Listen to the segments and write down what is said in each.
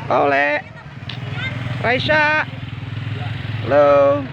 Oleh Raisa. Halo.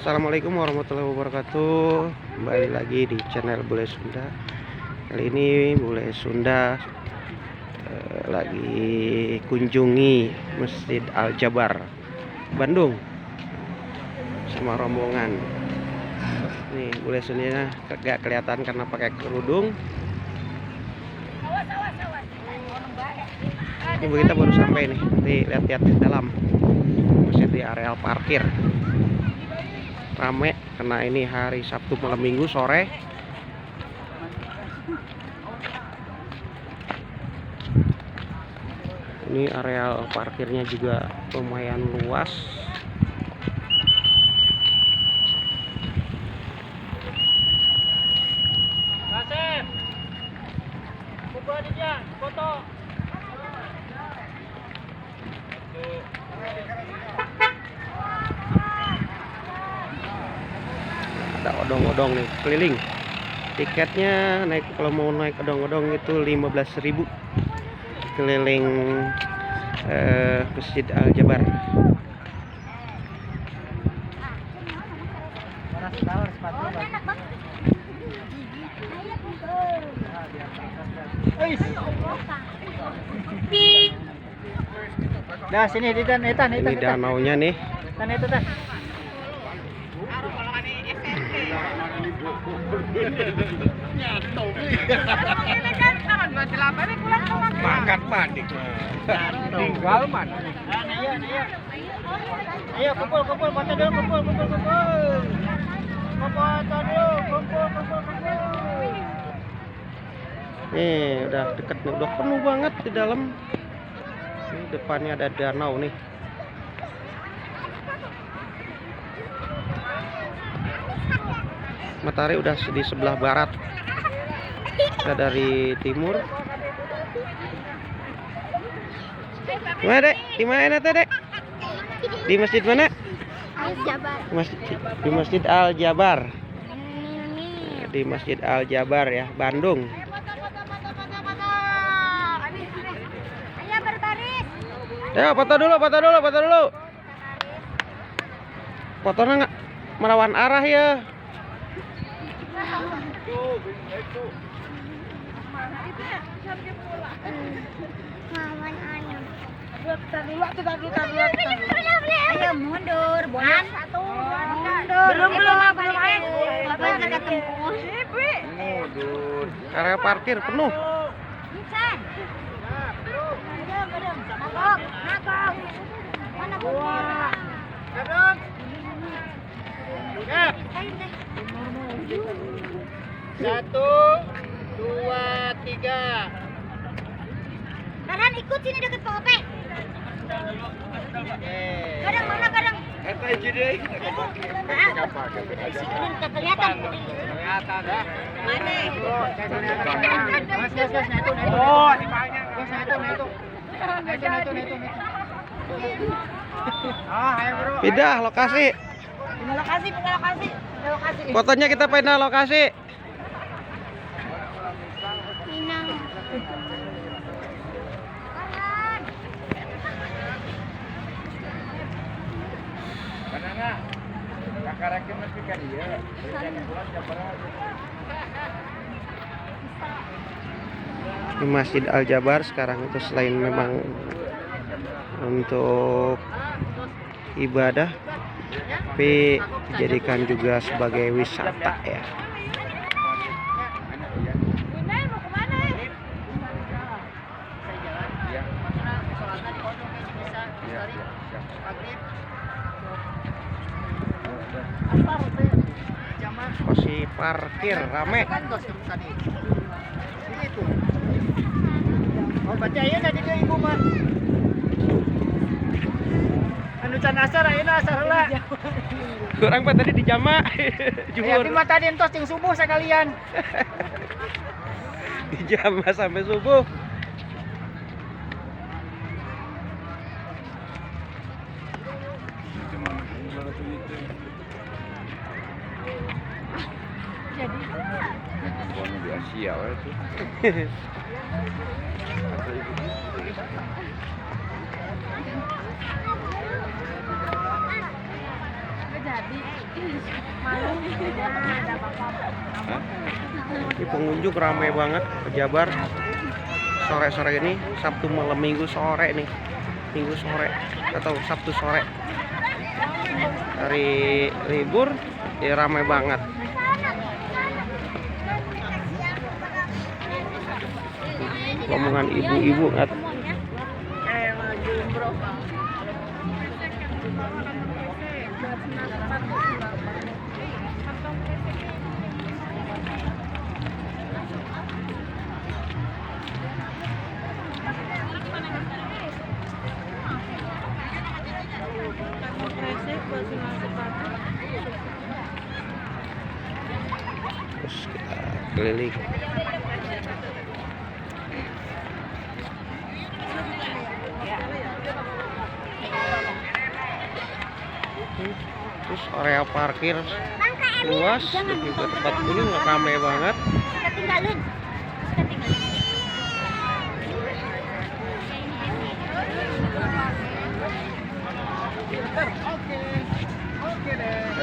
Assalamualaikum warahmatullahi wabarakatuh. Kembali lagi di channel Bule Sunda. Kali ini Bule Sunda lagi kunjungi Masjid Al Jabar Bandung sama rombongan. Nih Bule Sunda gak kelihatan karena pakai kerudung. Ini kita baru sampai nih. Lihat-lihat di dalam masih di areal parkir. Rame karena ini hari Sabtu malam Minggu sore. Ini areal parkirnya juga lumayan luas. Ada odong-odong nih keliling. Tiketnya naik, kalau mau naik odong-odong itu 15.000 keliling Masjid Al Jabar. Dah sini di Ini danaunya nih. Makan panik. Tinggal man. Ayo kumpul foto dulu kumpul. Foto dulu kumpul. Nih udah deket nih, udah penuh banget di dalam. Ini depannya ada danau nih. Matahari udah di sebelah barat. Kita dari timur. Gimana dek? Di mana teh dek? Di masjid mana? Di Masjid Al Jabar. Di Masjid Al Jabar ya, Bandung. Ya, foto dulu. Fotonya nggak melawan arah ya. Ayo mundur, buat satu. Belum ayo. Bapak nggak ketemu. Mundur. Area parkir penuh. Insan. Nakok. Mana buah? Satu, dua, tiga. Kadang ikut sini deket POP. Kadang mana kadang? Eta jadi Tak kelihatan. Kelihatan dah. Mana? Mas, naik. oh di banyak. Naik. Ah, ayo bro. Pindah lokasi. Pindah lokasi. Fotonya kita pindah lokasi. Pinang. Banana. Kakarakin mesti ka dia. Di Masjid Al Jabar sekarang itu selain memang untuk ibadah, tapi dijadikan juga sebagai wisata ya. Posisi parkir rame. Oh, baca ayeuna tadi ke ibu mah. Anu can asar ayeuna asar heula. Kurang pak tadi di jama. Ya di mah tadi entos jeung subuh sekalian. Di jama sampai subuh. Pokoknya di Asia itu. Ini pengunjung ramai banget ke Jabar sore-sore ini, Sabtu malam Minggu sore nih, Minggu sore atau Sabtu sore. Hari libur ya ramai banget. Rombongan ibu-ibu terus kita keliling. Terus area parkir luas dan juga tempat ini ramai banget. Ketinggalan. Oke deh.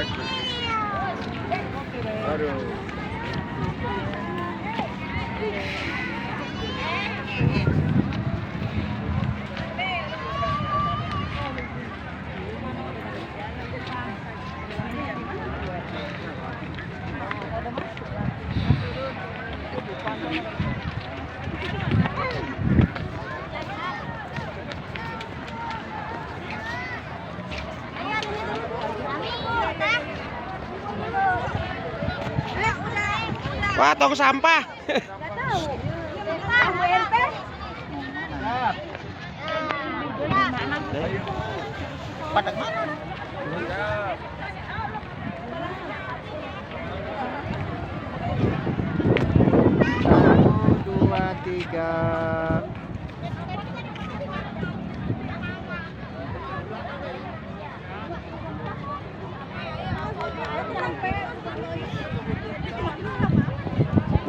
Aduh. Wah, tong sampah. Padat mana? Dua, tiga.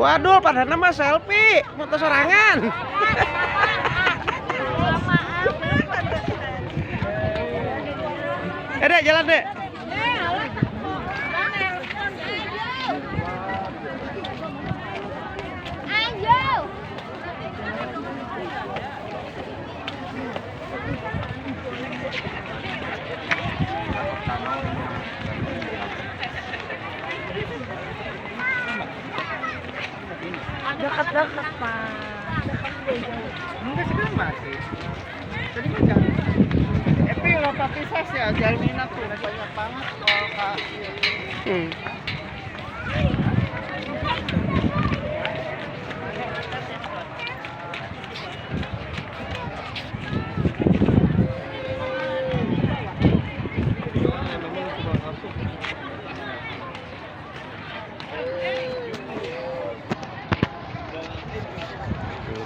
Waduh, pada nama selfie, foto sorangan. Dek, jalan dek. Ayo. Dekat-dekat, Pak. Enggak sekarang masih. Jadi macam. Tapi kalau pakai sas ya, jual minat tuh banyak banget kalau kak.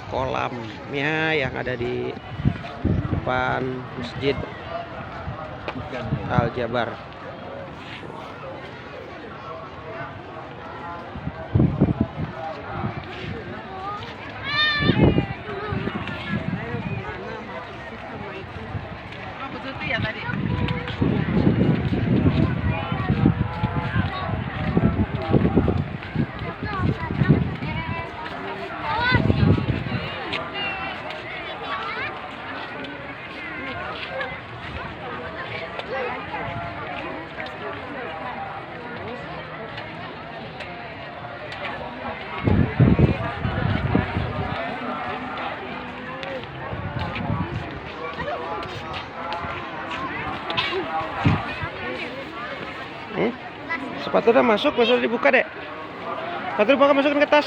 Kolamnya yang ada di depan Masjid Al Jabar. Sepatu udah masuk, besok dibuka dek. Sepatu dibuka, masukin ke tas.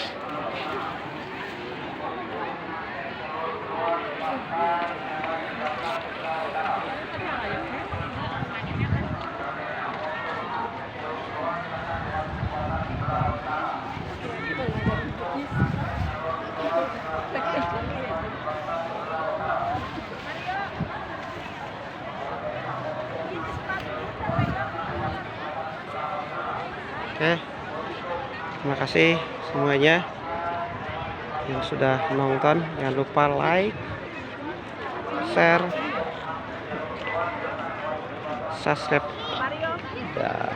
Oke. Terima kasih semuanya yang sudah nonton. Jangan lupa like, share, subscribe, dan